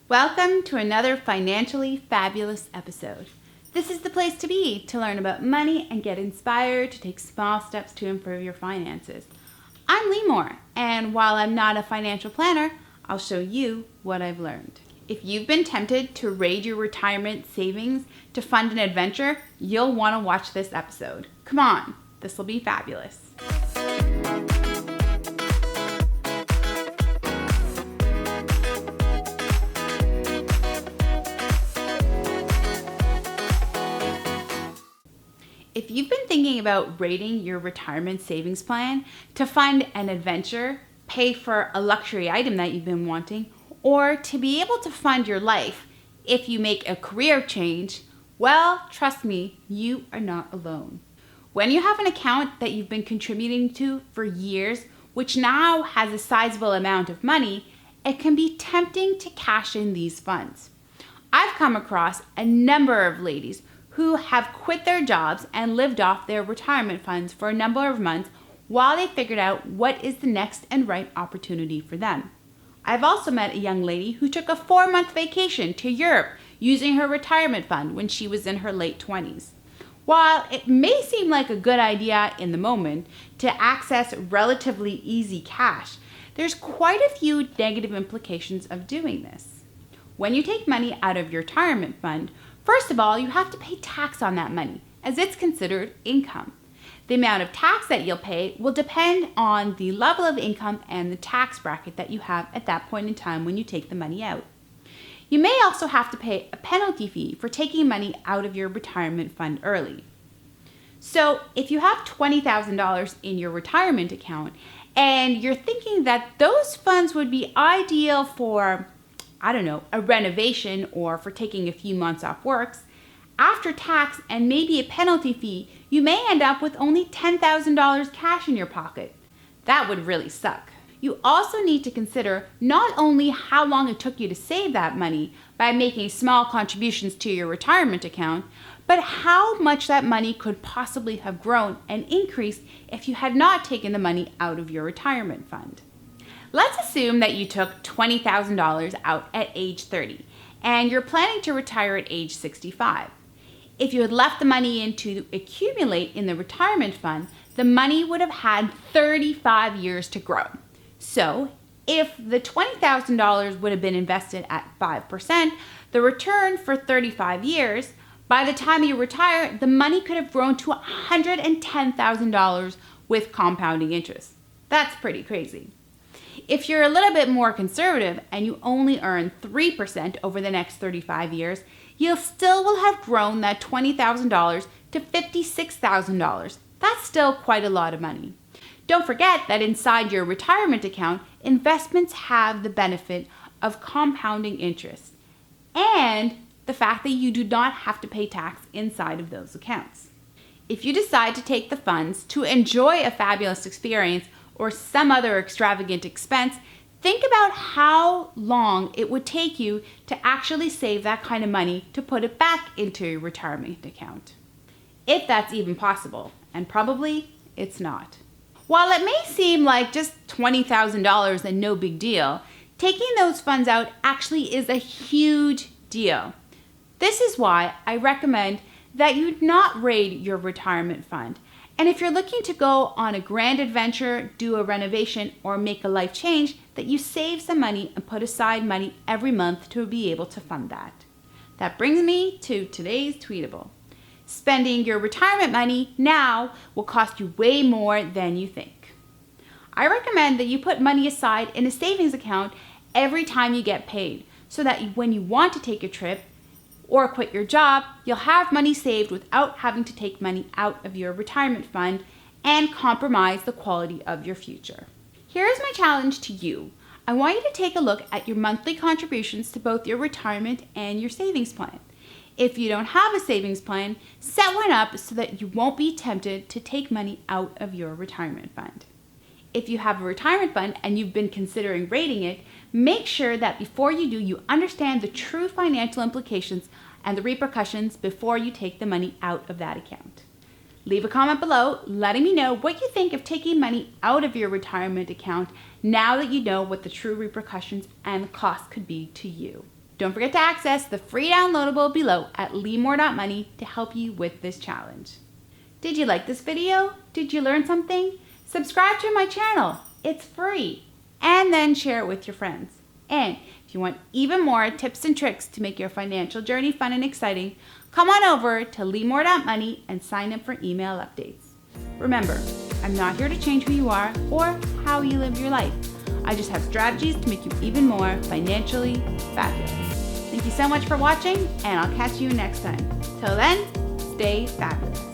Welcome to another financially fabulous episode. This is the place to be to learn about money and get inspired to take small steps to improve your finances. I'm Lee Moore, and while I'm not a financial planner, I'll show you what I've learned. If you've been tempted to raid your retirement savings to fund an adventure, you'll want to watch this episode. Come on, this will be fabulous. If you've been thinking about raiding your retirement savings plan to fund an adventure, pay for a luxury item that you've been wanting, or to be able to fund your life if you make a career change, well, trust me, you are not alone. When you have an account that you've been contributing to for years, which now has a sizable amount of money, it can be tempting to cash in these funds. I've come across a number of ladies who have quit their jobs and lived off their retirement funds for a number of months while they figured out what is the next and right opportunity for them. I've also met a young lady who took a 4-month vacation to Europe using her retirement fund when she was in her late 20s. While it may seem like a good idea in the moment to access relatively easy cash, there's quite a few negative implications of doing this. When you take money out of your retirement fund, first of all, you have to pay tax on that money, as it's considered income. The amount of tax that you'll pay will depend on the level of income and the tax bracket that you have at that point in time when you take the money out. You may also have to pay a penalty fee for taking money out of your retirement fund early. So if you have $20,000 in your retirement account and you're thinking that those funds would be ideal for a renovation or for taking a few months off works, after tax and maybe a penalty fee, you may end up with only $10,000 cash in your pocket. That would really suck. You also need to consider not only how long it took you to save that money by making small contributions to your retirement account, but how much that money could possibly have grown and increased if you had not taken the money out of your retirement fund. Let's assume that you took $20,000 out at age 30 and you're planning to retire at age 65. If you had left the money in to accumulate in the retirement fund, the money would have had 35 years to grow. So if the $20,000 would have been invested at 5%, the return for 35 years, by the time you retire, the money could have grown to $110,000 with compounding interest. That's pretty crazy. If you're a little bit more conservative and you only earn 3% over the next 35 years, you still will have grown that $20,000 to $56,000. That's still quite a lot of money. Don't forget that inside your retirement account, investments have the benefit of compounding interest and the fact that you do not have to pay tax inside of those accounts. If you decide to take the funds to enjoy a fabulous experience or some other extravagant expense, think about how long it would take you to actually save that kind of money to put it back into your retirement account. If that's even possible, and probably it's not. While it may seem like just $20,000 and no big deal, taking those funds out actually is a huge deal. This is why I recommend that you not raid your retirement fund. And if you're looking to go on a grand adventure, do a renovation, or make a life change, that you save some money and put aside money every month to be able to fund that. That brings me to today's Tweetable. Spending your retirement money now will cost you way more than you think. I recommend that you put money aside in a savings account every time you get paid, so that when you want to take a trip or quit your job, you'll have money saved without having to take money out of your retirement fund and compromise the quality of your future. Here's my challenge to you. I want you to take a look at your monthly contributions to both your retirement and your savings plan. If you don't have a savings plan, set one up so that you won't be tempted to take money out of your retirement fund. If you have a retirement fund and you've been considering raiding it, make sure that before you do, you understand the true financial implications and the repercussions before you take the money out of that account. Leave a comment below letting me know what you think of taking money out of your retirement account now that you know what the true repercussions and costs could be to you. Don't forget to access the free downloadable below at leemore.money to help you with this challenge. Did you like this video? Did you learn something? Subscribe to my channel. It's free. And then share it with your friends. And if you want even more tips and tricks to make your financial journey fun and exciting, come on over to leemore.money and sign up for email updates. Remember, I'm not here to change who you are or how you live your life. I just have strategies to make you even more financially fabulous. Thank you so much for watching, and I'll catch you next time. Till then, stay fabulous.